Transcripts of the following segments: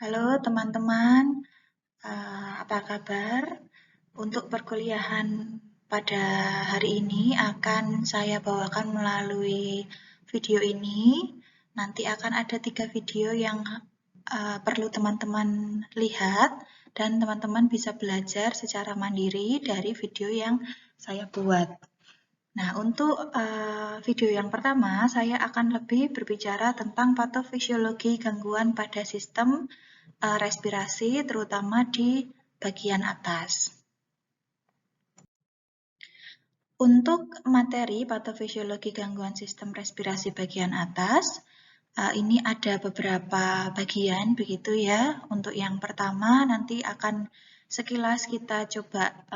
Halo teman-teman, apa kabar? Untuk perkuliahan pada hari ini akan saya bawakan melalui video ini. Nanti akan ada 3 video yang perlu teman-teman lihat dan teman-teman bisa belajar secara mandiri dari video yang saya buat. Nah, untuk video yang pertama, saya akan lebih berbicara tentang patofisiologi gangguan pada sistem respirasi, terutama di bagian atas. Untuk materi patofisiologi gangguan sistem respirasi bagian atas, ini ada beberapa bagian begitu ya. Untuk yang pertama nanti akan sekilas kita coba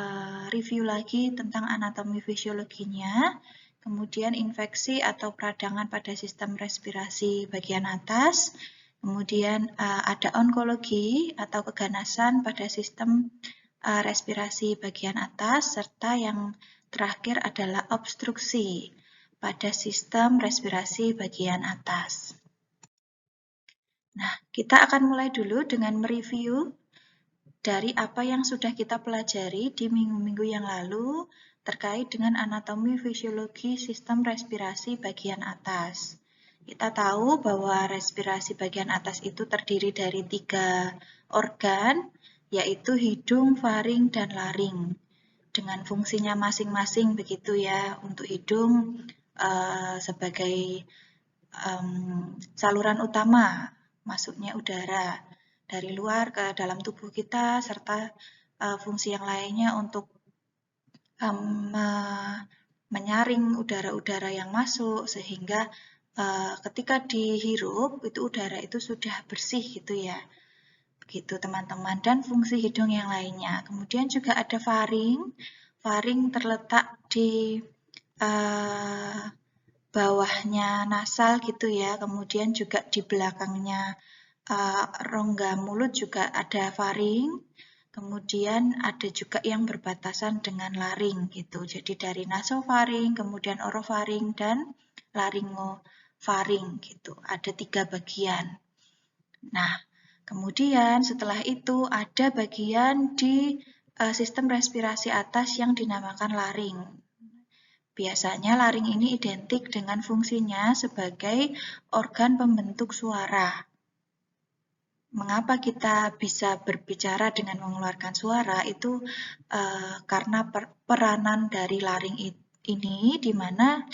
review lagi tentang anatomi fisiologinya, kemudian infeksi atau peradangan pada sistem respirasi bagian atas, kemudian ada onkologi atau keganasan pada sistem respirasi bagian atas, serta yang terakhir adalah obstruksi pada sistem respirasi bagian atas. Nah, kita akan mulai dulu dengan mereview dari apa yang sudah kita pelajari di minggu-minggu yang lalu terkait dengan anatomi fisiologi sistem respirasi bagian atas. Kita tahu bahwa respirasi bagian atas itu terdiri dari 3 organ, yaitu hidung, faring, dan laring. Dengan fungsinya masing-masing begitu ya. Untuk hidung sebagai saluran utama masuknya udara dari luar ke dalam tubuh kita, serta fungsi yang lainnya untuk menyaring udara-udara yang masuk, sehingga ketika dihirup itu udara itu sudah bersih gitu ya. Begitu teman-teman, dan fungsi hidung yang lainnya. Kemudian juga ada faring. Faring terletak di bawahnya nasal gitu ya, kemudian juga di belakangnya rongga mulut juga ada faring, kemudian ada juga yang berbatasan dengan laring gitu. Jadi dari nasofaring, kemudian orofaring, dan laringofaring gitu. Ada 3 bagian. Nah, kemudian setelah itu ada bagian di sistem respirasi atas yang dinamakan laring. Biasanya laring ini identik dengan fungsinya sebagai organ pembentuk suara. Mengapa kita bisa berbicara dengan mengeluarkan suara? Itu karena peranan dari laring ini, di mana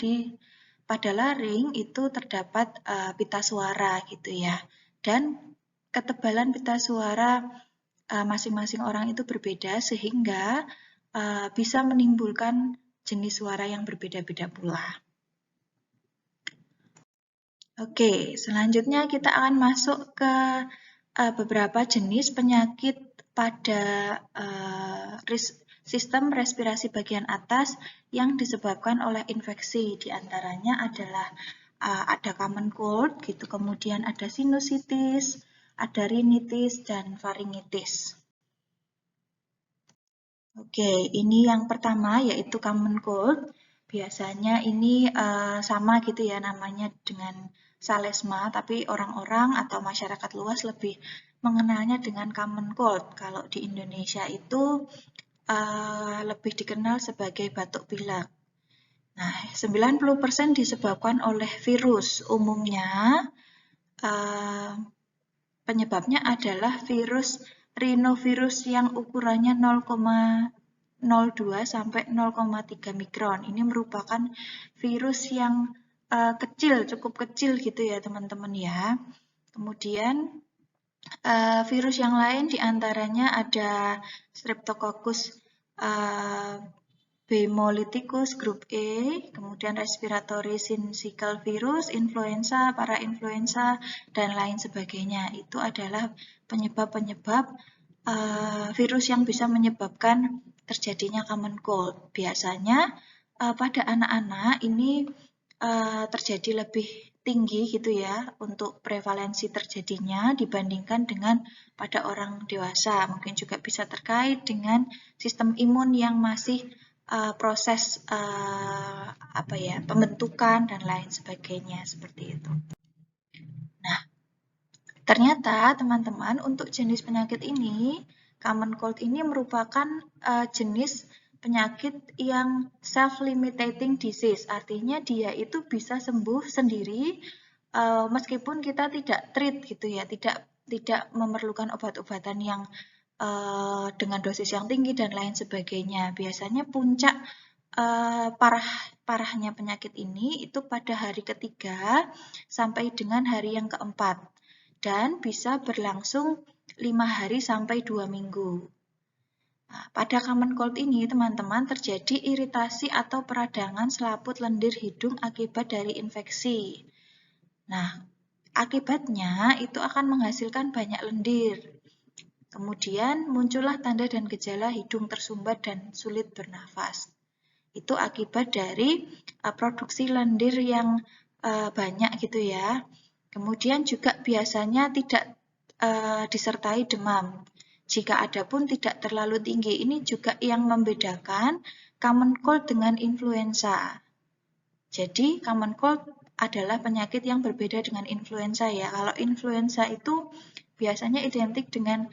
pada laring itu terdapat pita suara gitu ya. Dan ketebalan pita suara masing-masing orang itu berbeda, sehingga bisa menimbulkan jenis suara yang berbeda-beda pula. Oke, selanjutnya kita akan masuk ke beberapa jenis penyakit pada sistem respirasi bagian atas yang disebabkan oleh infeksi. Di antaranya adalah ada common cold, gitu, kemudian ada sinusitis, ada rinitis, dan faringitis. Oke, ini yang pertama yaitu common cold. Biasanya ini sama gitu ya namanya dengan salesma, tapi orang-orang atau masyarakat luas lebih mengenalnya dengan common cold. Kalau di Indonesia itu lebih dikenal sebagai batuk pilek. Nah, 90% disebabkan oleh virus. Umumnya penyebabnya adalah virus rhinovirus yang ukurannya 0,02 sampai 0,3 mikron. Ini merupakan virus yang kecil, cukup kecil gitu ya teman-teman ya. Kemudian virus yang lain diantaranya ada Streptococcus Haemolyticus grup E, kemudian respiratory syncytial virus, influenza, parainfluenza, dan lain sebagainya. Itu adalah penyebab-penyebab virus yang bisa menyebabkan terjadinya common cold. Biasanya pada anak-anak ini terjadi lebih tinggi gitu ya untuk prevalensi terjadinya dibandingkan dengan pada orang dewasa. Mungkin juga bisa terkait dengan sistem imun yang masih proses pembentukan dan lain sebagainya seperti itu. Nah, Ternyata teman-teman untuk jenis penyakit ini, common cold ini merupakan jenis penyakit yang self-limiting disease, artinya dia itu bisa sembuh sendiri meskipun kita tidak treat gitu ya, tidak memerlukan obat-obatan yang dengan dosis yang tinggi dan lain sebagainya. Biasanya puncak parahnya penyakit ini itu pada hari ketiga sampai dengan hari yang keempat dan bisa berlangsung 5 hari sampai 2 minggu. Nah, pada common cold ini teman-teman terjadi iritasi atau peradangan selaput lendir hidung akibat dari infeksi. Nah, akibatnya itu akan menghasilkan banyak lendir. Kemudian muncullah tanda dan gejala hidung tersumbat dan sulit bernafas. Itu akibat dari produksi lendir yang banyak gitu ya. Kemudian juga biasanya tidak disertai demam. Jika ada pun tidak terlalu tinggi. Ini juga yang membedakan common cold dengan influenza. Jadi common cold adalah penyakit yang berbeda dengan influenza ya. Kalau influenza itu biasanya identik dengan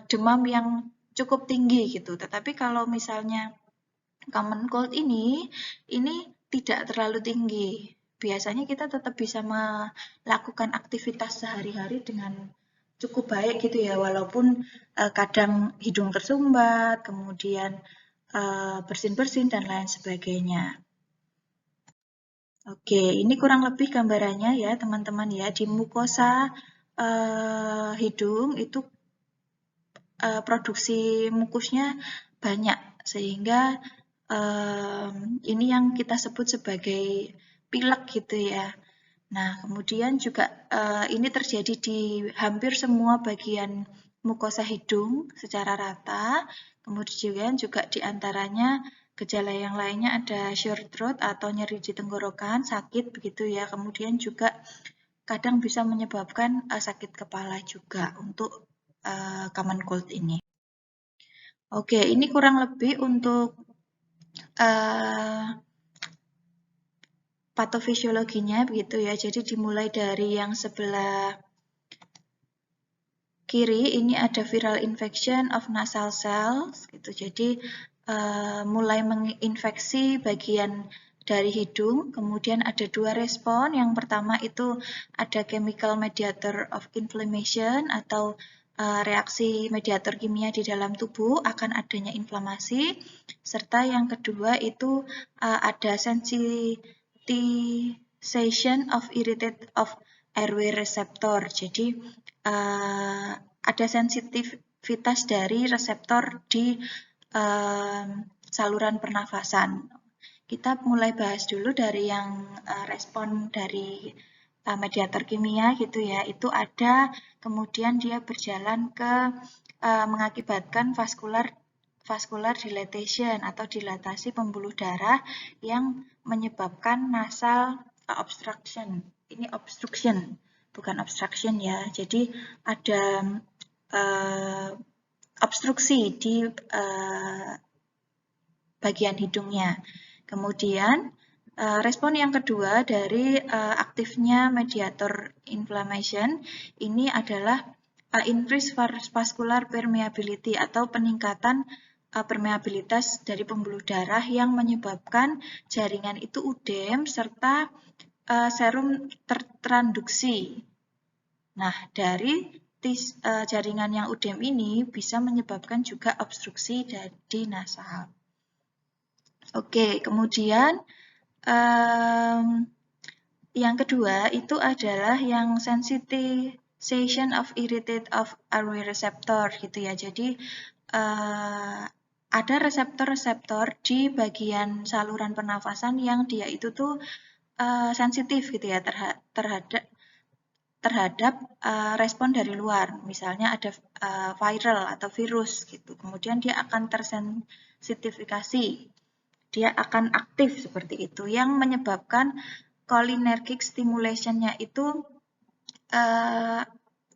demam yang cukup tinggi gitu. Tetapi kalau misalnya common cold ini tidak terlalu tinggi. Biasanya kita tetap bisa melakukan aktivitas sehari-hari dengan cukup baik gitu ya, walaupun kadang hidung tersumbat, kemudian bersin-bersin dan lain sebagainya. Oke, ini kurang lebih gambarannya ya teman-teman ya. Di mukosa hidung itu produksi mukusnya banyak sehingga ini yang kita sebut sebagai pilek gitu ya. Nah, kemudian juga ini terjadi di hampir semua bagian mukosa hidung secara rata. Kemudian juga di antaranya gejala yang lainnya ada sore throat atau nyeri di tenggorokan, sakit begitu ya. Kemudian juga kadang bisa menyebabkan sakit kepala juga untuk common cold ini. Oke, ini kurang lebih untuk patofisiologinya begitu ya. Jadi dimulai dari yang sebelah kiri ini ada viral infection of nasal cells gitu. Jadi mulai menginfeksi bagian dari hidung. Kemudian ada dua respon. Yang pertama itu ada chemical mediator of inflammation atau reaksi mediator kimia di dalam tubuh akan adanya inflamasi. Serta yang kedua itu ada sensitization of irritate of airway receptor. Jadi ada sensitivitas dari reseptor di saluran pernafasan. Kita mulai bahas dulu dari yang respon dari mediator kimia gitu ya. Itu ada, kemudian dia berjalan ke mengakibatkan vascular dilatation atau dilatasi pembuluh darah yang menyebabkan nasal obstruction. Ini obstruction, bukan obstruction ya. Jadi ada obstruksi di bagian hidungnya. Kemudian respon yang kedua dari aktifnya mediator inflammation ini adalah increase vascular permeability atau peningkatan permeabilitas dari pembuluh darah yang menyebabkan jaringan itu udem serta serum tertransduksi. Nah, dari jaringan yang udem ini bisa menyebabkan juga obstruksi di nasal. Oke, kemudian yang kedua itu adalah yang sensitization of irritate of airway receptor gitu ya. Jadi ada reseptor-reseptor di bagian saluran pernafasan yang dia itu tuh sensitif gitu ya terhadap respon dari luar. Misalnya ada viral atau virus gitu. Kemudian dia akan tersensitifikasi. Dia akan aktif seperti itu yang menyebabkan cholinergic stimulation-nya itu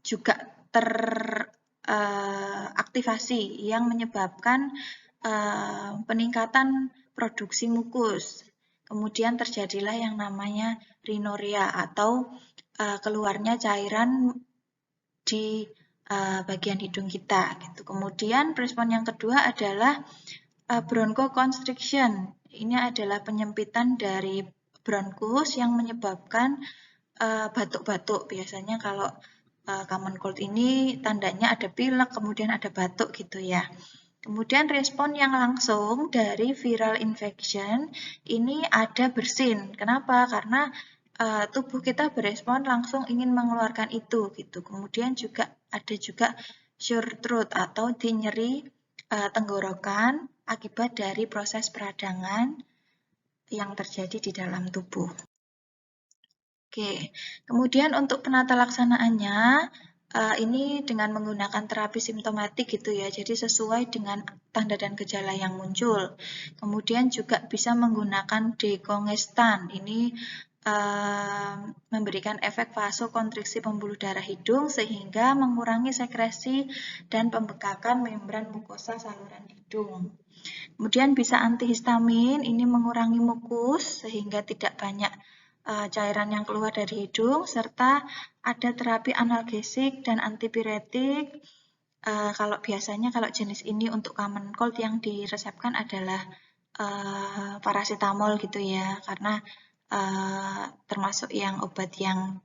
juga teraktivasi yang menyebabkan peningkatan produksi mukus. Kemudian terjadilah yang namanya rhinorrhea atau keluarnya cairan di bagian hidung kita gitu. Kemudian respon yang kedua adalah bronchoconstriction. Ini adalah penyempitan dari bronkus yang menyebabkan batuk-batuk. Biasanya kalau common cold ini tandanya ada pilek, kemudian ada batuk gitu ya. Kemudian respon yang langsung dari viral infection ini ada bersin. Kenapa? Karena tubuh kita berespon langsung ingin mengeluarkan itu gitu. Kemudian ada juga sore throat atau nyeri tenggorokan akibat dari proses peradangan yang terjadi di dalam tubuh. Oke, kemudian untuk penata laksanaannya ini dengan menggunakan terapi simptomatik gitu ya, jadi sesuai dengan tanda dan gejala yang muncul. Kemudian juga bisa menggunakan dekongestan, ini memberikan efek vasokonstriksi pembuluh darah hidung sehingga mengurangi sekresi dan pembekakan membran mukosa saluran hidung. Kemudian bisa antihistamin, ini mengurangi mukus sehingga tidak banyak cairan yang keluar dari hidung, serta ada terapi analgesik dan antipiretik. Kalau biasanya kalau jenis ini untuk common cold yang diresepkan adalah paracetamol gitu ya, karena termasuk yang obat yang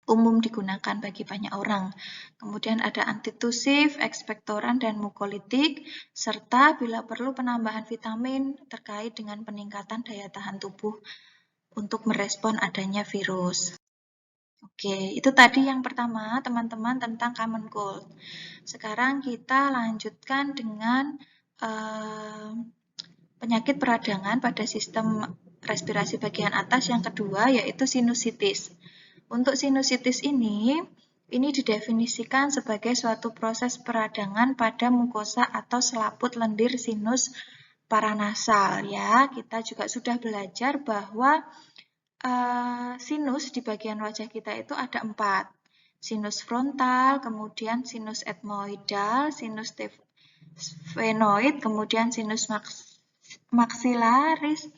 umum digunakan bagi banyak orang. Kemudian ada antitusif, ekspektoran, dan mukolitik, serta bila perlu penambahan vitamin terkait dengan peningkatan daya tahan tubuh untuk merespon adanya virus. Oke, itu tadi yang pertama teman-teman tentang common cold. Sekarang kita lanjutkan dengan penyakit peradangan pada sistem respirasi bagian atas yang kedua yaitu sinusitis. Untuk sinusitis ini didefinisikan sebagai suatu proses peradangan pada mukosa atau selaput lendir sinus paranasal ya. Kita juga sudah belajar bahwa sinus di bagian wajah kita itu ada 4. Sinus frontal, kemudian sinus etmoidal, sinus sphenoid, kemudian sinus maxillaris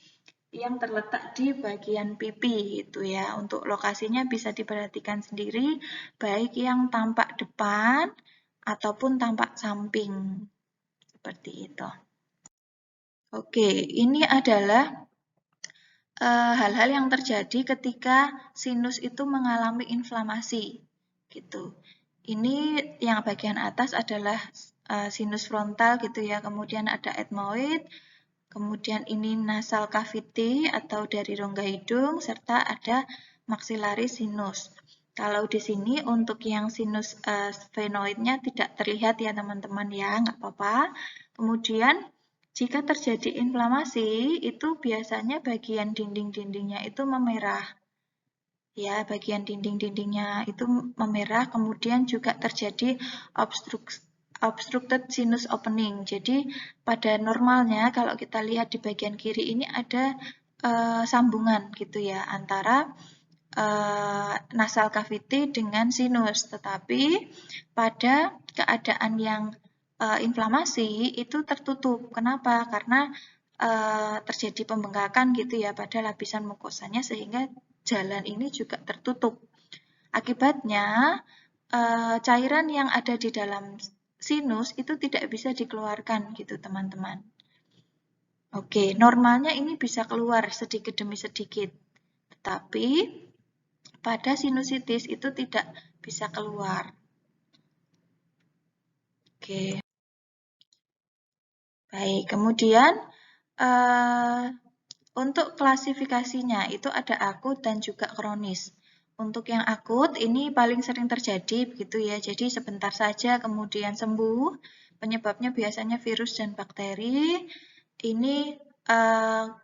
yang terletak di bagian pipi gitu ya. Untuk lokasinya bisa diperhatikan sendiri, baik yang tampak depan ataupun tampak samping. Seperti itu. Oke, ini adalah hal-hal yang terjadi ketika sinus itu mengalami inflamasi gitu. Ini yang bagian atas adalah sinus frontal gitu ya, kemudian ada ethmoid, kemudian ini nasal cavity atau dari rongga hidung, serta ada maxillary sinus. Kalau di sini untuk yang sinus sphenoidnya tidak terlihat ya teman-teman ya, nggak apa-apa. Kemudian jika terjadi inflamasi, itu biasanya bagian dinding-dindingnya itu memerah. Ya, bagian dinding-dindingnya itu memerah, kemudian juga terjadi obstructed sinus opening. Jadi, pada normalnya kalau kita lihat di bagian kiri ini ada sambungan gitu ya antara nasal cavity dengan sinus. Tetapi pada keadaan yang inflamasi itu tertutup. Kenapa? Karena terjadi pembengkakan gitu ya pada lapisan mukosanya sehingga jalan ini juga tertutup. Akibatnya cairan yang ada di dalam sinus itu tidak bisa dikeluarkan gitu teman-teman. Oke, normalnya ini bisa keluar sedikit demi sedikit. Tetapi pada sinusitis itu tidak bisa keluar. Oke. Baik, kemudian untuk klasifikasinya itu ada akut dan juga kronis. Untuk yang akut ini paling sering terjadi begitu ya. Jadi sebentar saja kemudian sembuh. Penyebabnya biasanya virus dan bakteri. Ini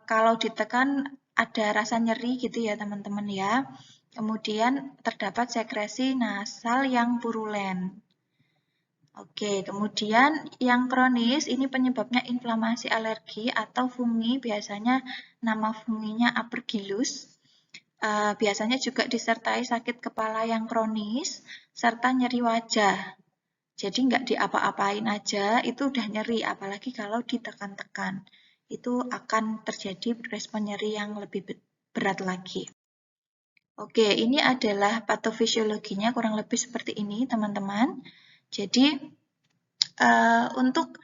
kalau ditekan ada rasa nyeri gitu ya teman-teman ya. Kemudian terdapat sekresi nasal yang purulen. Oke, kemudian yang kronis ini penyebabnya inflamasi alergi atau fungi, biasanya nama funginya Aspergillus. Biasanya juga disertai sakit kepala yang kronis, serta nyeri wajah. Jadi nggak diapa-apain aja, itu udah nyeri, apalagi kalau ditekan-tekan. Itu akan terjadi respon nyeri yang lebih berat lagi. Oke, ini adalah patofisiologinya kurang lebih seperti ini, teman-teman. Jadi, untuk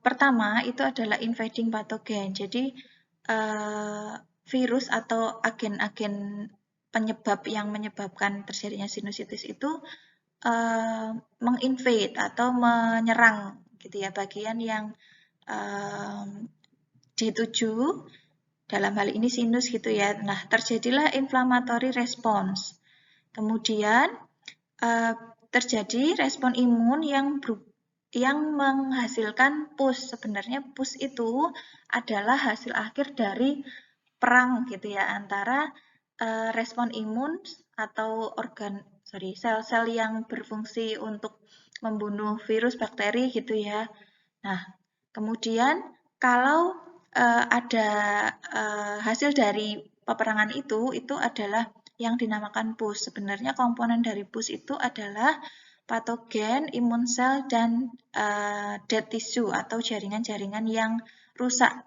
pertama itu adalah invading pathogen. Jadi, virus atau agen-agen penyebab yang menyebabkan terjadinya sinusitis itu menginvade atau menyerang gitu ya bagian yang dituju, dalam hal ini sinus gitu ya. Nah, terjadilah inflammatory response. Kemudian terjadi respon imun yang menghasilkan pus. Sebenarnya pus itu adalah hasil akhir dari perang gitu ya antara respon imun atau sel-sel yang berfungsi untuk membunuh virus, bakteri gitu ya. Nah, kemudian kalau ada hasil dari peperangan itu adalah yang dinamakan pus. Sebenarnya komponen dari pus itu adalah patogen, imun sel, dan dead tissue atau jaringan-jaringan yang rusak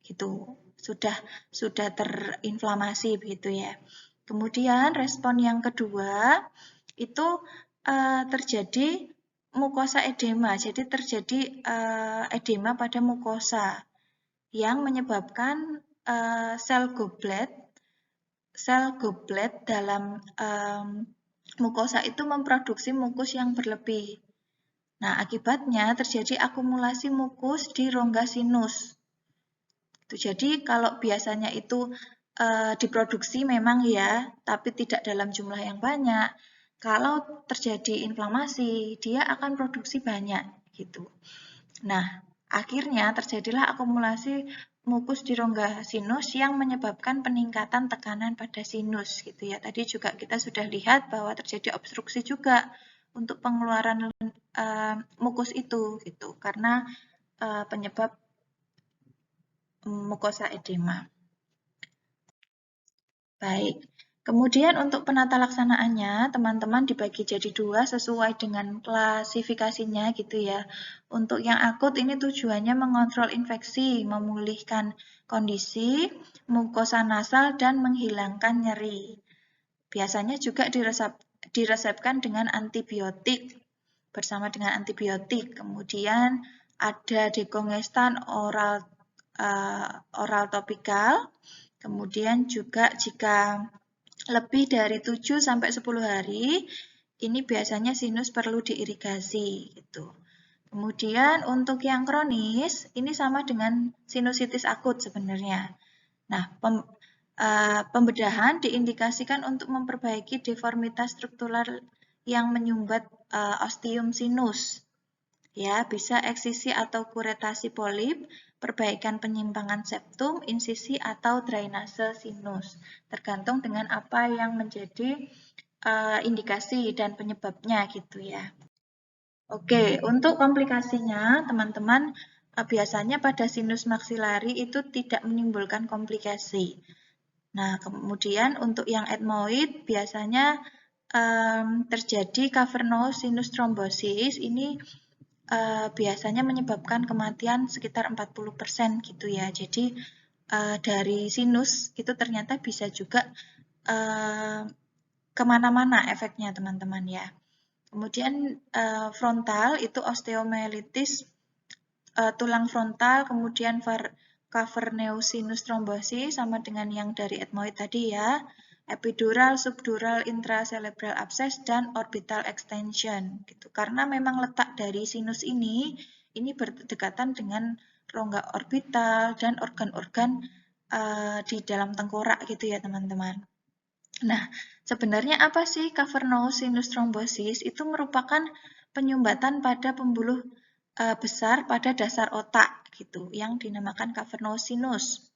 gitu. Sudah terinflamasi begitu ya. Kemudian respon yang kedua itu terjadi mukosa edema. Jadi terjadi edema pada mukosa yang menyebabkan sel goblet dalam mukosa itu memproduksi mukus yang berlebih. Nah, akibatnya terjadi akumulasi mukus di rongga sinus. Jadi kalau biasanya itu diproduksi memang ya, tapi tidak dalam jumlah yang banyak. Kalau terjadi inflamasi, dia akan produksi banyak gitu. Nah, akhirnya terjadilah akumulasi mukus di rongga sinus yang menyebabkan peningkatan tekanan pada sinus gitu ya. Tadi juga kita sudah lihat bahwa terjadi obstruksi juga untuk pengeluaran mukus itu gitu karena penyebab mukosa edema. Baik. Kemudian untuk penata laksanaannya, teman-teman dibagi jadi dua sesuai dengan klasifikasinya gitu ya. Untuk yang akut ini tujuannya mengontrol infeksi, memulihkan kondisi, mukosa nasal, dan menghilangkan nyeri. Biasanya juga diresepkan dengan antibiotik, bersama dengan antibiotik. Kemudian ada dekongestan oral topikal. Kemudian juga jika lebih dari 7-10 hari, ini biasanya sinus perlu diirigasi gitu. Kemudian untuk yang kronis, ini sama dengan sinusitis akut sebenarnya. Nah, pembedahan diindikasikan untuk memperbaiki deformitas struktural yang menyumbat ostium sinus. Ya, bisa eksisi atau kuretasi polip, perbaikan penyimpangan septum, insisi atau drainase sinus. Tergantung dengan apa yang menjadi indikasi dan penyebabnya gitu ya. Oke, untuk komplikasinya teman-teman biasanya pada sinus maksilari itu tidak menimbulkan komplikasi. Nah, kemudian untuk yang etmoid biasanya terjadi cavernous sinus thrombosis ini biasanya menyebabkan kematian sekitar 40% gitu ya. Jadi dari sinus itu ternyata bisa juga kemana-mana efeknya teman-teman ya. Kemudian frontal itu osteomyelitis tulang frontal, kemudian cavernous sinus thrombosis sama dengan yang dari etmoid tadi ya. Epidural, subdural, intracerebral abscess, dan orbital extension gitu. Karena memang letak dari sinus ini berdekatan dengan rongga orbital dan organ-organ di dalam tengkorak gitu ya teman-teman. Nah, sebenarnya apa sih cavernous sinus thrombosis? Itu merupakan penyumbatan pada pembuluh besar pada dasar otak gitu, yang dinamakan cavernous sinus.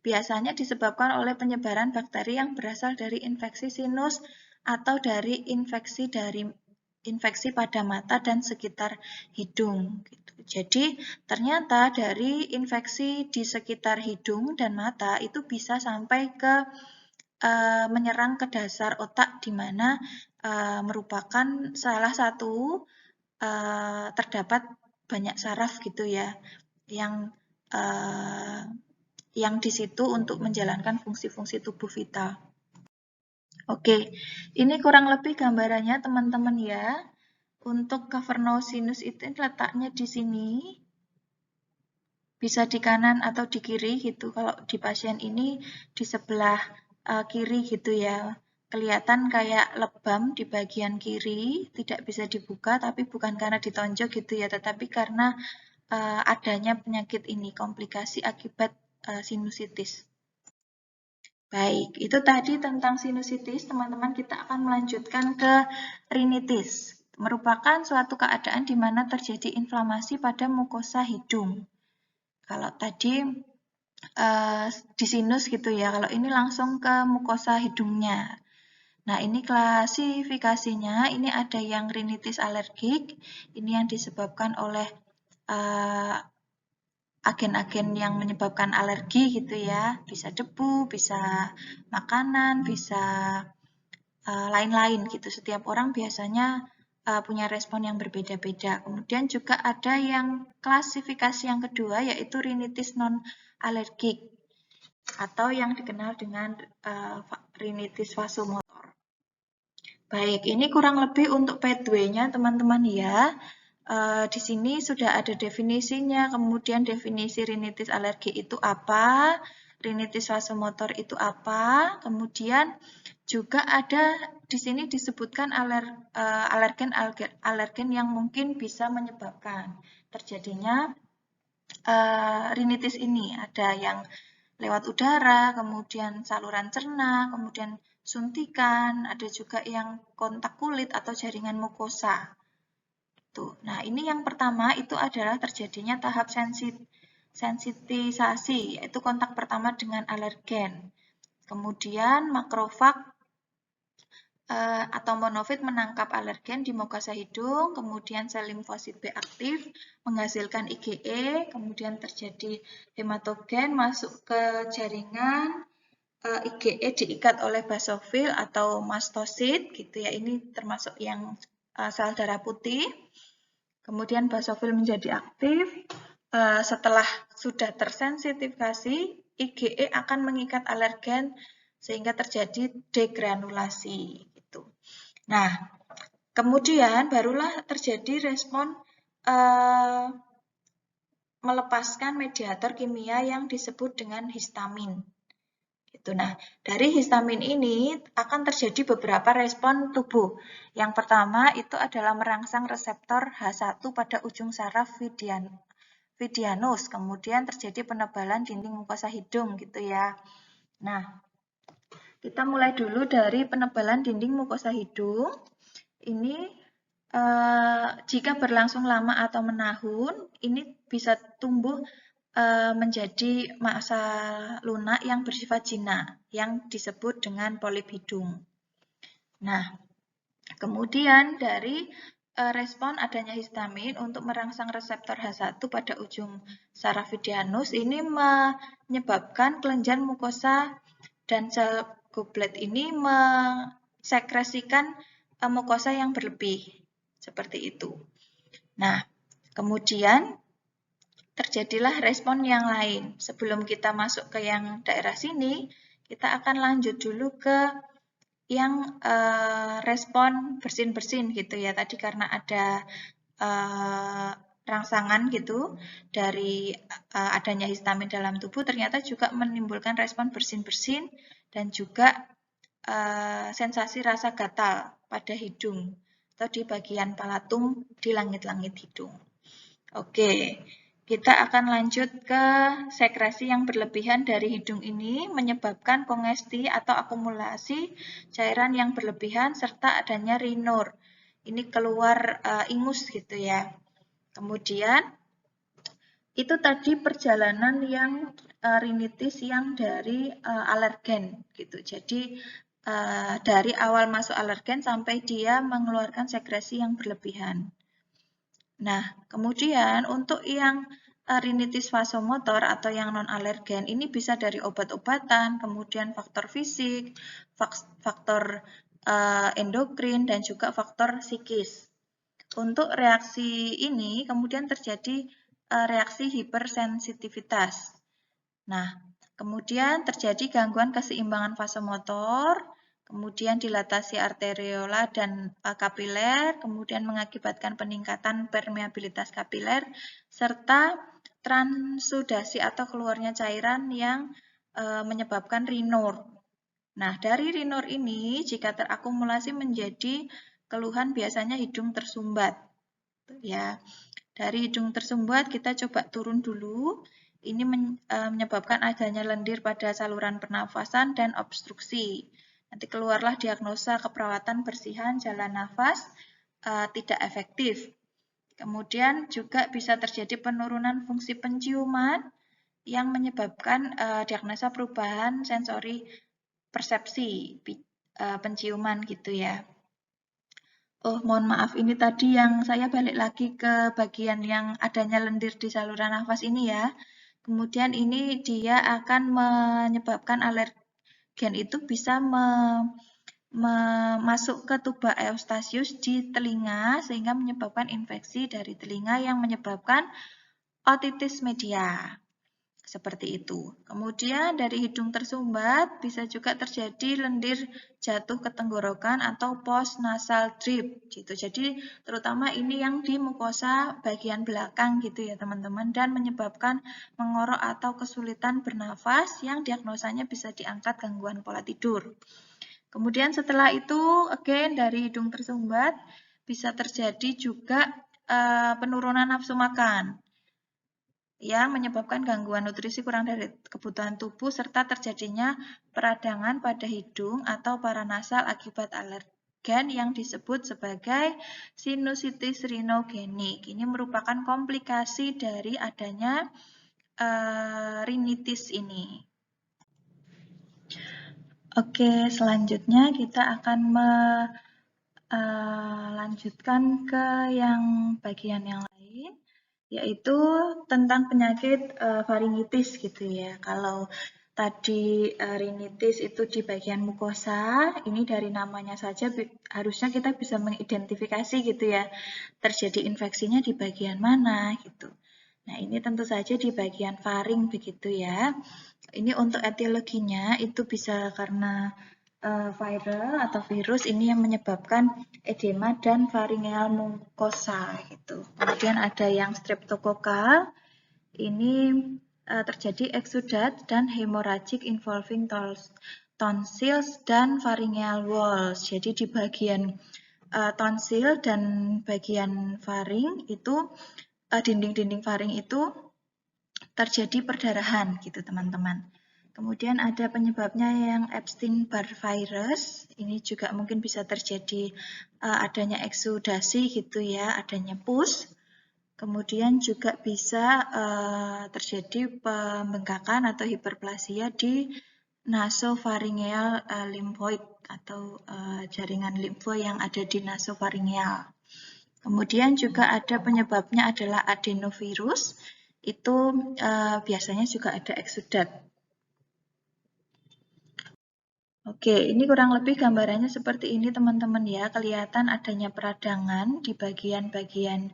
Biasanya disebabkan oleh penyebaran bakteri yang berasal dari infeksi sinus atau dari infeksi pada mata dan sekitar hidung. Gitu. Jadi ternyata dari infeksi di sekitar hidung dan mata itu bisa sampai ke menyerang ke dasar otak di mana merupakan salah satu terdapat banyak saraf gitu ya yang di situ untuk menjalankan fungsi-fungsi tubuh vital. Oke, ini kurang lebih gambarannya teman-teman ya. Untuk cavernous sinus itu letaknya di sini, bisa di kanan atau di kiri gitu. Kalau di pasien ini di sebelah kiri gitu ya. Kelihatan kayak lebam di bagian kiri, tidak bisa dibuka, tapi bukan karena ditonjok gitu ya, tetapi karena adanya penyakit ini, komplikasi akibat sinusitis. Baik, itu tadi tentang sinusitis. Teman-teman, kita akan melanjutkan ke rinitis. Merupakan suatu keadaan di mana terjadi inflamasi pada mukosa hidung. Kalau tadi di sinus gitu ya, kalau ini langsung ke mukosa hidungnya. Nah, ini klasifikasinya, ini ada yang rinitis alergik, ini yang disebabkan oleh agen-agen yang menyebabkan alergi gitu ya, bisa debu, bisa makanan, bisa lain-lain gitu. Setiap orang biasanya punya respon yang berbeda-beda. Kemudian juga ada yang klasifikasi yang kedua, yaitu rinitis non-alergik atau yang dikenal dengan rinitis vasomotor. Baik, ini kurang lebih untuk pathway-nya teman-teman ya. Di sini sudah ada definisinya, kemudian definisi rinitis alergi itu apa, rinitis vasomotor itu apa, kemudian juga ada di sini disebutkan alergen yang mungkin bisa menyebabkan terjadinya rinitis ini. Ada yang lewat udara, kemudian saluran cerna, kemudian suntikan, ada juga yang kontak kulit atau jaringan mukosa. Nah, ini yang pertama itu adalah terjadinya tahap sensitisasi, yaitu kontak pertama dengan alergen. Kemudian makrofag atau monofit menangkap alergen di mukosa hidung, kemudian sel limfosit B aktif menghasilkan IgE, kemudian terjadi hematogen masuk ke jaringan, IgE diikat oleh basofil atau mastosit gitu ya. Ini termasuk yang sel darah putih. Kemudian basofil menjadi aktif. Setelah sudah tersensitivasi, IgE akan mengikat alergen sehingga terjadi degranulasi gitu. Nah, kemudian barulah terjadi respon melepaskan mediator kimia yang disebut dengan histamin. Gitu. Nah, dari histamin ini akan terjadi beberapa respon tubuh. Yang pertama itu adalah merangsang reseptor H1 pada ujung saraf vidianus, kemudian terjadi penebalan dinding mukosa hidung gitu ya. Nah, kita mulai dulu dari penebalan dinding mukosa hidung. Ini jika berlangsung lama atau menahun, ini bisa tumbuh menjadi massa lunak yang bersifat jinak, yang disebut dengan polip hidung. Nah, kemudian dari respon adanya histamin untuk merangsang reseptor H1 pada ujung saraf vidianus, ini menyebabkan kelenjar mukosa dan sel goblet ini mensekresikan mukosa yang berlebih, seperti itu. Nah, kemudian terjadilah respon yang lain. Sebelum kita masuk ke yang daerah sini, kita akan lanjut dulu ke yang respon bersin-bersin gitu ya. Tadi karena ada rangsangan gitu dari adanya histamin dalam tubuh, ternyata juga menimbulkan respon bersin-bersin dan juga sensasi rasa gatal pada hidung atau di bagian palatung di langit-langit hidung. Oke, kita akan lanjut ke sekresi yang berlebihan dari hidung ini menyebabkan kongesti atau akumulasi cairan yang berlebihan serta adanya rinur. Ini keluar ingus gitu ya. Kemudian itu tadi perjalanan yang rinitis yang dari alergen gitu. Jadi dari awal masuk alergen sampai dia mengeluarkan sekresi yang berlebihan. Nah, kemudian untuk yang rinitis vasomotor atau yang non-alergen ini bisa dari obat-obatan, kemudian faktor fisik, faktor endokrin, dan juga faktor psikis. Untuk reaksi ini kemudian terjadi reaksi hipersensitivitas. Nah, kemudian terjadi gangguan keseimbangan vasomotor, kemudian dilatasi arteriola dan kapiler, kemudian mengakibatkan peningkatan permeabilitas kapiler, serta transudasi atau keluarnya cairan yang menyebabkan rinur. Nah, dari rinur ini jika terakumulasi menjadi keluhan biasanya hidung tersumbat. Ya, dari hidung tersumbat kita coba turun dulu. Ini menyebabkan adanya lendir pada saluran pernafasan dan obstruksi. Nanti keluarlah diagnosa keperawatan bersihan jalan nafas tidak efektif. Kemudian juga bisa terjadi penurunan fungsi penciuman yang menyebabkan diagnosa perubahan sensori persepsi penciuman gitu ya. Oh, mohon maaf, ini tadi yang saya balik lagi ke bagian yang adanya lendir di saluran nafas ini ya. Kemudian ini dia akan menyebabkan alergen itu bisa masuk ke tuba eustasius di telinga sehingga menyebabkan infeksi dari telinga yang menyebabkan otitis media. Seperti itu. Kemudian dari hidung tersumbat bisa juga terjadi lendir jatuh ke tenggorokan atau post nasal drip gitu. Jadi terutama ini yang di mukosa bagian belakang gitu ya teman-teman, dan menyebabkan mengorok atau kesulitan bernafas yang diagnosanya bisa diangkat gangguan pola tidur. Kemudian setelah itu again dari hidung tersumbat bisa terjadi juga penurunan nafsu makan yang menyebabkan gangguan nutrisi kurang dari kebutuhan tubuh serta terjadinya peradangan pada hidung atau paranasal akibat alergen yang disebut sebagai sinusitis rinogenik. Ini merupakan komplikasi dari adanya rinitis ini. Oke, selanjutnya kita akan melanjutkan ke yang bagian yang lain, yaitu tentang penyakit faringitis gitu ya. Kalau tadi rinitis itu di bagian mukosa, ini dari namanya saja harusnya kita bisa mengidentifikasi gitu ya, terjadi infeksinya di bagian mana gitu. Nah, ini tentu saja di bagian faring begitu ya. Ini untuk etiologinya itu bisa karena viral atau virus ini yang menyebabkan edema dan pharyngeal mucosa gitu. Kemudian ada yang streptokokal, ini terjadi exudat dan hemorrhagic involving tonsils dan pharyngeal walls. Jadi di bagian tonsil dan bagian faring itu dinding-dinding faring itu terjadi perdarahan gitu teman-teman. Kemudian ada penyebabnya yang Epstein-Barr virus. Ini juga mungkin bisa terjadi adanya eksudasi gitu ya, adanya pus. Kemudian juga bisa terjadi pembengkakan atau hiperplasia di nasopharyngeal lymphoid atau jaringan limfo yang ada di nasopharyngeal. Kemudian juga ada penyebabnya adalah adenovirus. Itu biasanya juga ada eksudat. Oke, ini kurang lebih gambarannya seperti ini teman-teman ya. Kelihatan adanya peradangan di bagian-bagian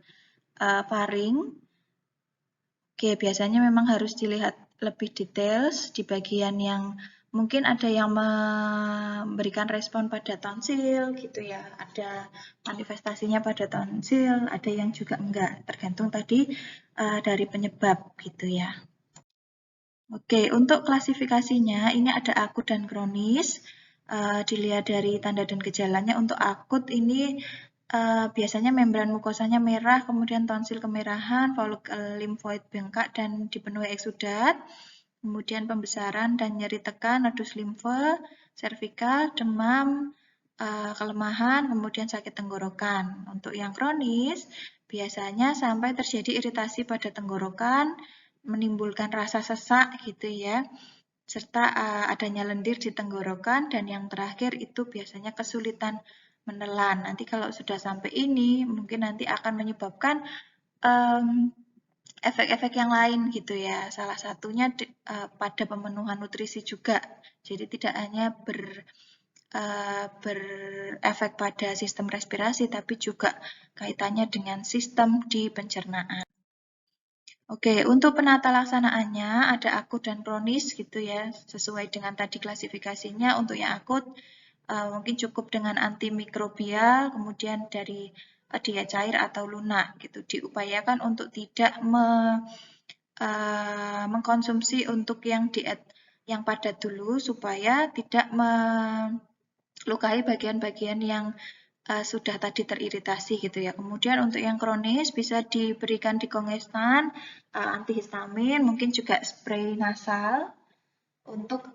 faring. Oke, biasanya memang harus dilihat lebih detail di bagian yang mungkin ada yang memberikan respon pada tonsil gitu ya. Ada manifestasinya pada tonsil, ada yang juga enggak. Tergantung tadi dari penyebab gitu ya. Oke, untuk klasifikasinya ini ada akut dan kronis. Dilihat dari tanda dan gejalanya, untuk akut ini biasanya membran mukosanya merah, kemudian tonsil kemerahan, folikel limfoid bengkak dan dipenuhi eksudat, kemudian pembesaran dan nyeri tekan, nodus limfe, servikal, demam, kelemahan, kemudian sakit tenggorokan. Untuk yang kronis, biasanya sampai terjadi iritasi pada tenggorokan, menimbulkan rasa sesak gitu ya, serta adanya lendir di tenggorokan, dan yang terakhir itu biasanya kesulitan menelan. Nanti kalau sudah sampai ini, mungkin nanti akan menyebabkan efek-efek yang lain gitu ya. Salah satunya pada pemenuhan nutrisi juga. Jadi tidak hanya berefek pada sistem respirasi, tapi juga kaitannya dengan sistem di pencernaan. Oke, untuk penata laksanaannya ada akut dan kronis gitu ya, sesuai dengan tadi klasifikasinya. Untuk yang akut mungkin cukup dengan antimikrobial, kemudian dari dia cair atau lunak gitu. Diupayakan untuk tidak mengkonsumsi untuk yang diet yang padat dulu supaya tidak melukai bagian-bagian yang sudah tadi teriritasi gitu ya. Kemudian untuk yang kronis bisa diberikan dikongestan, antihistamin, mungkin juga spray nasal untuk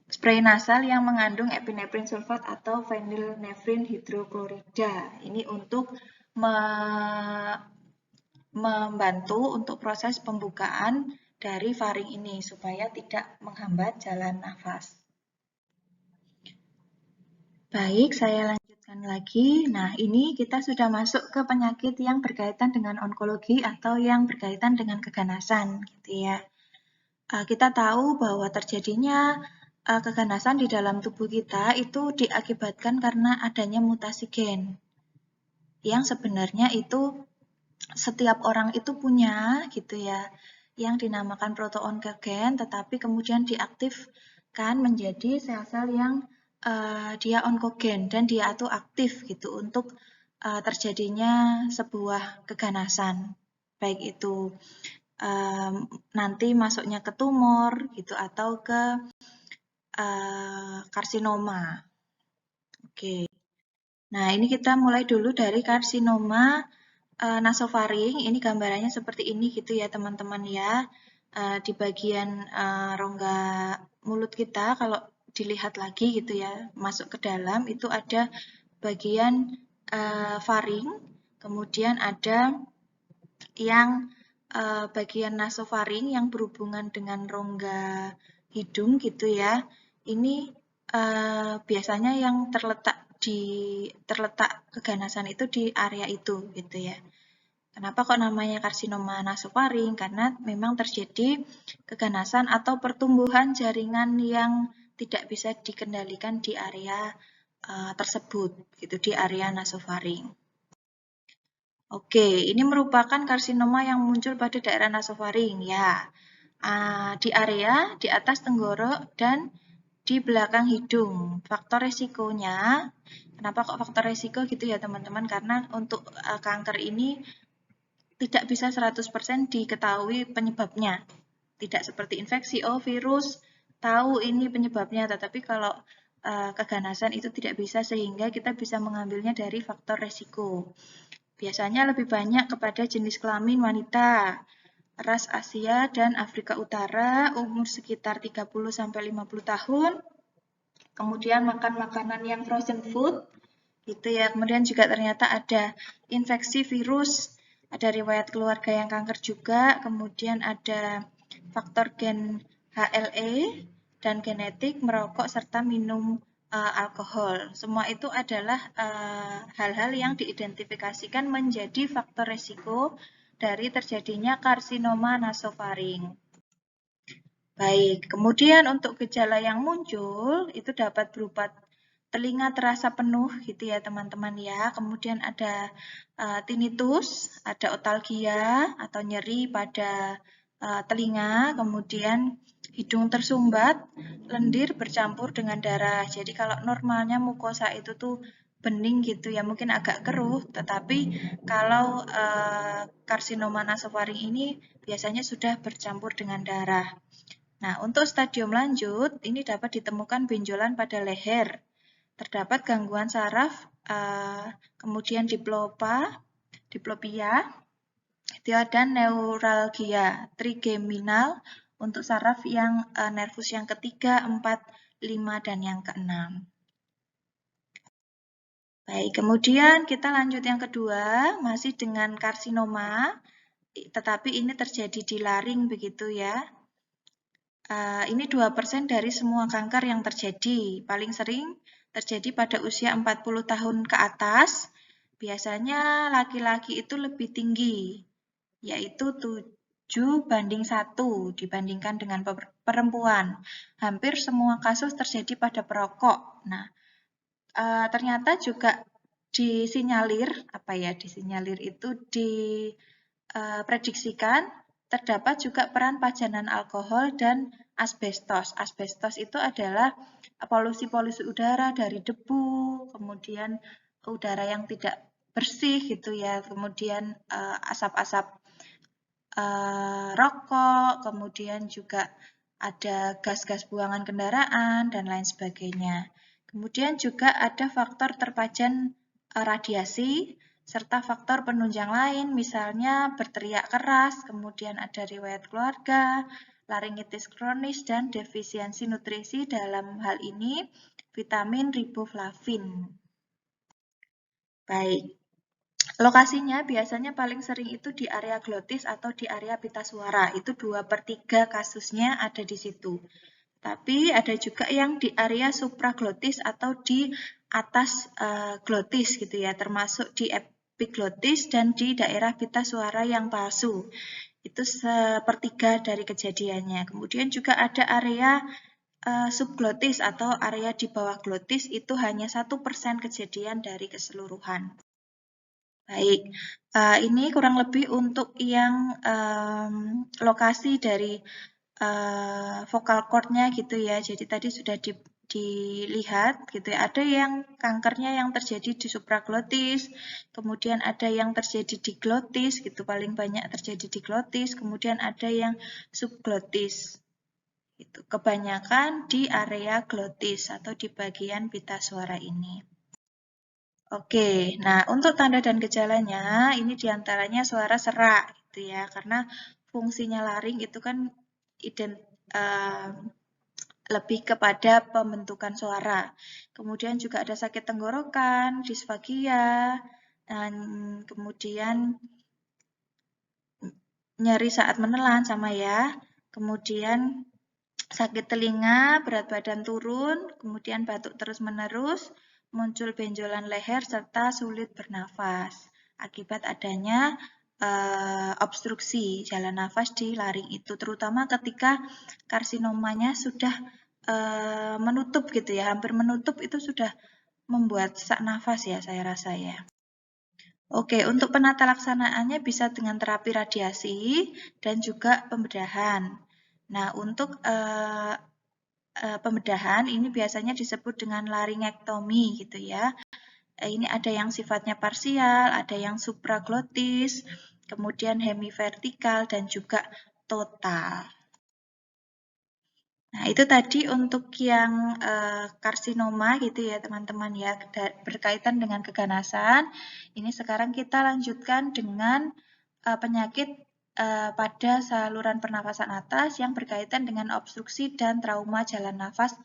spray nasal yang mengandung epinefrin sulfat atau phenylnephrine hidroklorida. Ini untuk membantu untuk proses pembukaan dari faring ini supaya tidak menghambat jalan nafas. Baik, saya lanjutkan lagi. Nah, ini kita sudah masuk ke penyakit yang berkaitan dengan onkologi atau yang berkaitan dengan keganasan, gitu ya. Kita tahu bahwa terjadinya keganasan di dalam tubuh kita itu diakibatkan karena adanya mutasi gen, yang sebenarnya itu setiap orang itu punya gitu ya, yang dinamakan proto-oncogen, tetapi kemudian diaktifkan menjadi sel-sel yang dia onkogen dan dia itu aktif gitu untuk terjadinya sebuah keganasan, baik itu nanti masuknya ke tumor gitu atau ke karsinoma. Oke. Nah, ini kita mulai dulu dari karsinoma nasofaring. Ini gambarannya seperti ini gitu ya teman-teman ya. Di bagian rongga mulut kita kalau dilihat lagi gitu ya, masuk ke dalam itu ada bagian faring, kemudian ada yang bagian nasofaring yang berhubungan dengan rongga hidung gitu ya. Ini biasanya yang terletak keganasan itu di area itu gitu ya. Kenapa kok namanya karsinoma nasofaring? Karena memang terjadi keganasan atau pertumbuhan jaringan yang tidak bisa dikendalikan di area tersebut, gitu di area nasofaring. Oke, ini merupakan karsinoma yang muncul pada daerah nasofaring ya. Di area di atas tenggorok dan di belakang hidung. Faktor resikonya, kenapa kok faktor resiko gitu ya teman-teman? Karena untuk kanker ini tidak bisa 100% diketahui penyebabnya. Tidak seperti infeksi, oh virus tahu ini penyebabnya, tetapi kalau keganasan itu tidak bisa sehingga kita bisa mengambilnya dari faktor resiko. Biasanya lebih banyak kepada jenis kelamin wanita, ras Asia dan Afrika Utara, umur sekitar 30-50 tahun, kemudian makan makanan yang frozen food, gitu ya. Kemudian juga ternyata ada infeksi virus, ada riwayat keluarga yang kanker juga, kemudian ada faktor gen HLA dan genetik, merokok serta minum alkohol. Semua itu adalah hal-hal yang diidentifikasikan menjadi faktor resiko dari terjadinya karsinoma nasofaring. Baik, kemudian untuk gejala yang muncul itu dapat berupa telinga terasa penuh gitu ya teman-teman ya. Kemudian ada tinnitus, ada otalgia atau nyeri pada telinga, kemudian hidung tersumbat, lendir bercampur dengan darah. Jadi kalau normalnya mukosa itu tuh bening gitu ya, mungkin agak keruh, tetapi kalau karsinoma nasofaring ini biasanya sudah bercampur dengan darah. Nah, untuk stadium lanjut, ini dapat ditemukan benjolan pada leher. Terdapat gangguan saraf, kemudian diplopia, dan neuralgia trigeminal untuk saraf yang nervus yang ketiga, 4, 5, dan yang keenam. Baik, kemudian kita lanjut yang kedua, masih dengan karsinoma, tetapi ini terjadi di laring begitu ya. Ini 2% dari semua kanker yang terjadi. Paling sering terjadi pada usia 40 tahun ke atas. Biasanya laki-laki itu lebih tinggi, yaitu 7:1 dibandingkan dengan perempuan. Hampir semua kasus terjadi pada perokok. Nah, ternyata juga disinyalir itu diprediksikan terdapat juga peran pajanan alkohol dan asbestos. Asbestos itu adalah polusi-polusi udara dari debu, kemudian udara yang tidak bersih gitu ya, kemudian asap-asap rokok, kemudian juga ada gas-gas buangan kendaraan, dan lain sebagainya. Kemudian juga ada faktor terpajan radiasi, serta faktor penunjang lain, misalnya berteriak keras, kemudian ada riwayat keluarga, laringitis kronis, dan defisiensi nutrisi, dalam hal ini vitamin riboflavin. Baik, lokasinya biasanya paling sering itu di area glotis atau di area pita suara, itu 2/3 kasusnya ada di situ. Tapi ada juga yang di area supraglotis atau di atas glotis gitu ya, termasuk di epiglotis dan di daerah pita suara yang palsu. Itu 1/3 dari kejadiannya. Kemudian juga ada area subglotis atau area di bawah glotis, itu hanya 1% kejadian dari keseluruhan. Baik, ini kurang lebih untuk yang lokasi dari vokal cord-nya gitu ya. Jadi tadi sudah dilihat gitu ya. Ada yang kankernya yang terjadi di supraglotis, kemudian ada yang terjadi di glotis gitu, paling banyak terjadi di glotis, kemudian ada yang subglotis. Gitu. Kebanyakan di area glotis atau di bagian pita suara ini. Oke, nah untuk tanda dan gejalanya ini diantaranya suara serak gitu ya, karena fungsinya laring itu kan lebih kepada pembentukan suara. Kemudian juga ada sakit tenggorokan, disfagia, dan kemudian nyeri saat menelan sama ya. Kemudian sakit telinga, berat badan turun, kemudian batuk terus-menerus, muncul benjolan leher, serta sulit bernafas akibat adanya obstruksi jalan nafas di laring itu, terutama ketika karsinomanya sudah menutup gitu ya, hampir menutup, itu sudah membuat sesak nafas ya, saya rasa ya. Oke, untuk penata laksanaannya bisa dengan terapi radiasi dan juga pembedahan. Nah, untuk pembedahan ini biasanya disebut dengan laringektomi gitu ya. Ini ada yang sifatnya parsial, ada yang supraglotis, kemudian hemivertikal, dan juga total. Nah, itu tadi untuk yang karsinoma gitu ya teman-teman ya, berkaitan dengan keganasan. Ini sekarang kita lanjutkan dengan penyakit pada saluran pernafasan atas yang berkaitan dengan obstruksi dan trauma jalan nafas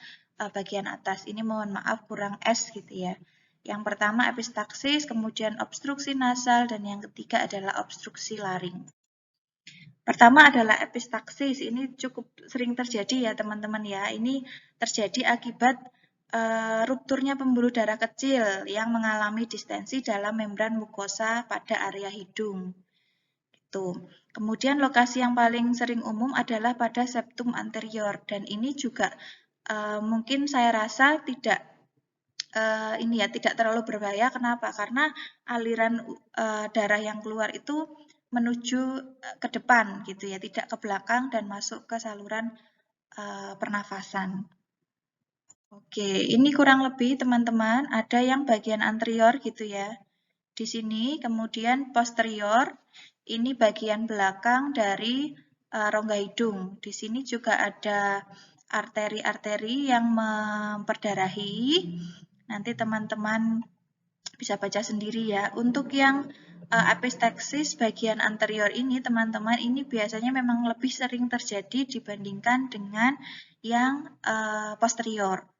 bagian atas. Ini mohon maaf kurang S gitu ya. Yang pertama epistaksis, kemudian obstruksi nasal, dan yang ketiga adalah obstruksi laring. Pertama adalah epistaksis, ini cukup sering terjadi ya teman-teman ya. Ini terjadi akibat rupturnya pembuluh darah kecil yang mengalami distensi dalam membran mukosa pada area hidung. Gitu. Kemudian lokasi yang paling sering umum adalah pada septum anterior, dan ini juga mungkin saya rasa tidak tidak terlalu berbahaya. Kenapa? Karena aliran darah yang keluar itu menuju ke depan gitu ya, tidak ke belakang dan masuk ke saluran pernafasan. Oke, ini kurang lebih teman-teman, ada yang bagian anterior gitu ya. Di sini, kemudian posterior, ini bagian belakang dari rongga hidung. Di sini juga ada arteri-arteri yang memperdarahi. Nanti teman-teman bisa baca sendiri ya. Untuk yang epistaksis bagian anterior ini, teman-teman, ini biasanya memang lebih sering terjadi dibandingkan dengan yang posterior.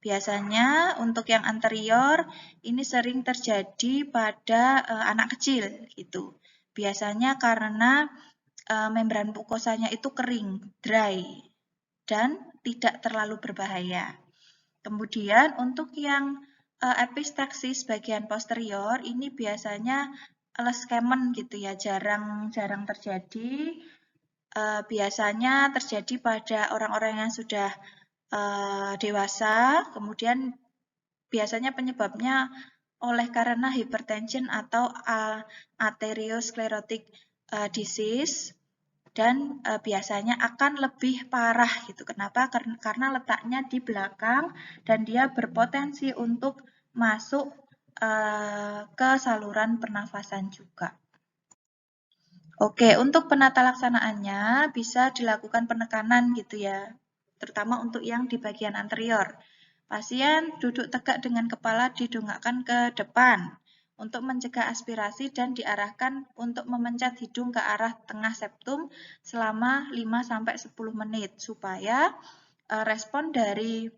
Biasanya untuk yang anterior ini sering terjadi pada anak kecil gitu. Biasanya karena membran mukosanya itu kering, dry, dan tidak terlalu berbahaya. Kemudian untuk yang epistaksis bagian posterior ini biasanya less common gitu ya, jarang terjadi. Biasanya terjadi pada orang-orang yang sudah dewasa, kemudian biasanya penyebabnya oleh karena hypertension atau atherosclerotic disease, dan biasanya akan lebih parah gitu. Kenapa? Karena letaknya di belakang dan dia berpotensi untuk masuk ke saluran pernafasan juga. Oke, untuk penata laksanaannya bisa dilakukan penekanan gitu ya, terutama untuk yang di bagian anterior. Pasien duduk tegak dengan kepala didongakkan ke depan untuk mencegah aspirasi dan diarahkan untuk memencet hidung ke arah tengah septum selama 5-10 menit supaya respon dari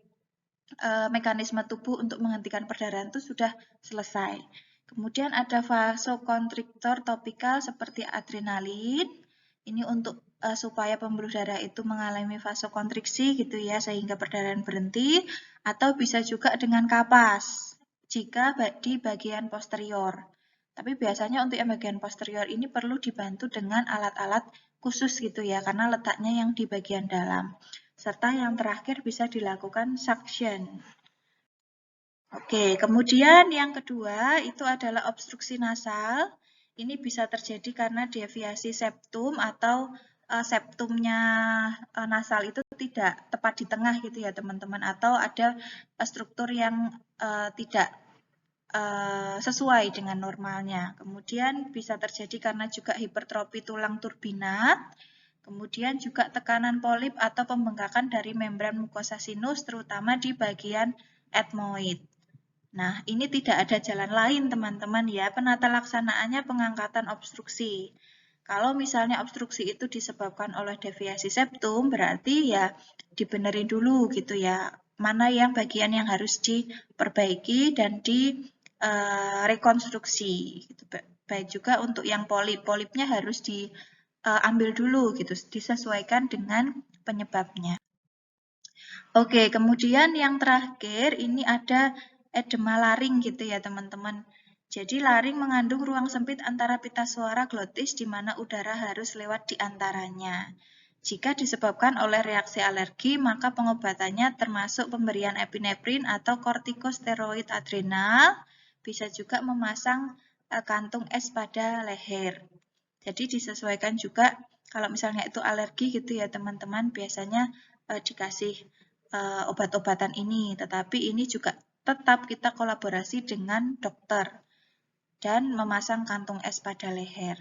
mekanisme tubuh untuk menghentikan perdarahan itu sudah selesai. Kemudian ada vasokonstriktor topikal seperti adrenalin. Ini untuk supaya pembuluh darah itu mengalami vasokonstriksi gitu ya sehingga perdarahan berhenti, atau bisa juga dengan kapas jika di bagian posterior. Tapi biasanya untuk yang bagian posterior ini perlu dibantu dengan alat-alat khusus gitu ya karena letaknya yang di bagian dalam. Serta yang terakhir bisa dilakukan suction. Oke, kemudian yang kedua itu adalah obstruksi nasal. Ini bisa terjadi karena deviasi septum atau septumnya nasal itu tidak tepat di tengah gitu ya teman-teman. Atau ada struktur yang tidak sesuai dengan normalnya. Kemudian bisa terjadi karena juga hipertrofi tulang turbinat. Kemudian juga tekanan polip atau pembengkakan dari membran mukosa sinus terutama di bagian etmoid. Nah, ini tidak ada jalan lain teman-teman ya, penata laksanaannya pengangkatan obstruksi. Kalau misalnya obstruksi itu disebabkan oleh deviasi septum, berarti ya dibenerin dulu gitu ya. Mana yang bagian yang harus diperbaiki dan rekonstruksi. Gitu. Baik juga untuk yang polipnya harus diambil dulu gitu, disesuaikan dengan penyebabnya. Oke, kemudian yang terakhir ini ada edema laring gitu ya teman-teman. Jadi laring mengandung ruang sempit antara pita suara glotis di mana udara harus lewat di antaranya. Jika disebabkan oleh reaksi alergi, maka pengobatannya termasuk pemberian epinefrin atau kortikosteroid adrenal, bisa juga memasang kantung es pada leher. Jadi disesuaikan juga kalau misalnya itu alergi gitu ya teman-teman, biasanya dikasih obat-obatan ini, tetapi ini juga tetap kita kolaborasi dengan dokter dan memasang kantung es pada leher.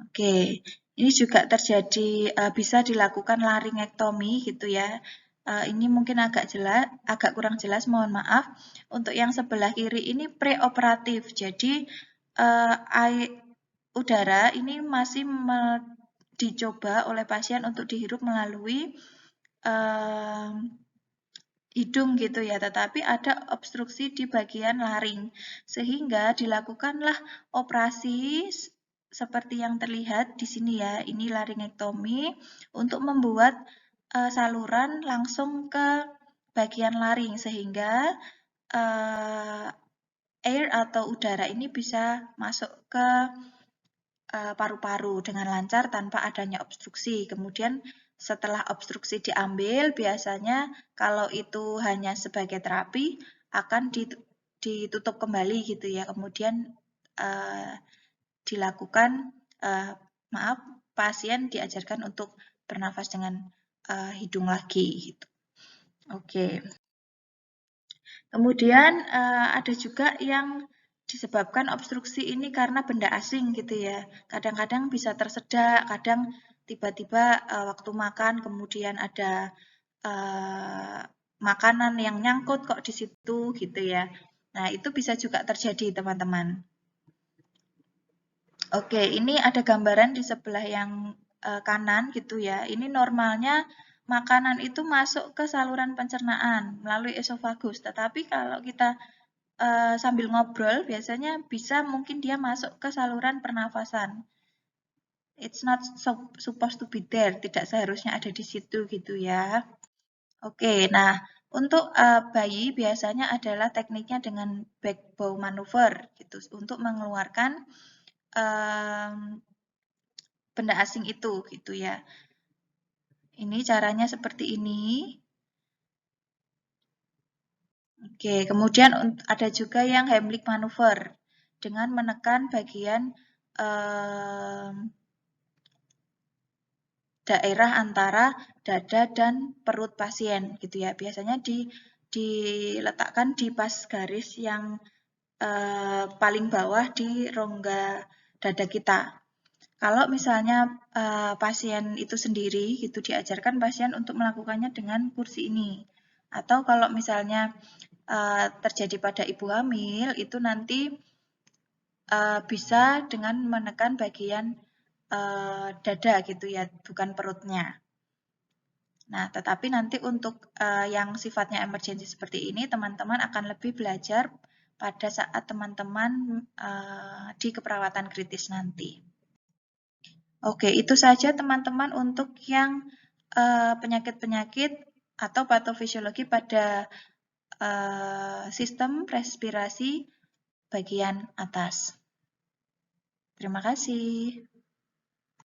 Oke, ini juga terjadi bisa dilakukan laringektomi gitu ya. Ini mungkin agak kurang jelas, mohon maaf. Untuk yang sebelah kiri ini preoperatif, jadi udara ini masih dicoba oleh pasien untuk dihirup melalui hidung gitu ya, tetapi ada obstruksi di bagian laring, sehingga dilakukanlah operasi seperti yang terlihat di sini ya, ini laringektomi untuk membuat saluran langsung ke bagian laring, sehingga air atau udara ini bisa masuk ke paru-paru dengan lancar tanpa adanya obstruksi. Kemudian setelah obstruksi diambil, biasanya kalau itu hanya sebagai terapi akan ditutup kembali gitu ya. Kemudian dilakukan, pasien diajarkan untuk bernafas dengan hidung lagi gitu. Oke. Kemudian ada juga yang disebabkan obstruksi ini karena benda asing gitu ya. Kadang-kadang bisa tersedak, kadang tiba-tiba waktu makan kemudian ada makanan yang nyangkut kok di situ gitu ya. Nah, itu bisa juga terjadi teman-teman. Oke, ini ada gambaran di sebelah yang kanan gitu ya. Ini normalnya makanan itu masuk ke saluran pencernaan melalui esofagus. Tetapi kalau kita sambil ngobrol, biasanya bisa mungkin dia masuk ke saluran pernafasan. It's not supposed to be there, tidak seharusnya ada di situ gitu ya. Oke, nah untuk bayi biasanya adalah tekniknya dengan back bow maneuver gitu untuk mengeluarkan benda asing itu gitu ya. Ini caranya seperti ini. Oke, kemudian ada juga yang Heimlich maneuver dengan menekan bagian daerah antara dada dan perut pasien gitu ya. Biasanya diletakkan di pas garis yang paling bawah di rongga dada kita. Kalau misalnya pasien itu sendiri gitu diajarkan pasien untuk melakukannya dengan kursi ini. Atau kalau misalnya terjadi pada ibu hamil itu nanti bisa dengan menekan bagian dada gitu ya, bukan perutnya. Nah, tetapi nanti untuk yang sifatnya emergency seperti ini, teman-teman akan lebih belajar pada saat teman-teman di keperawatan kritis nanti. Oke, itu saja teman-teman untuk yang penyakit-penyakit atau patofisiologi pada sistem respirasi bagian atas. Terima kasih.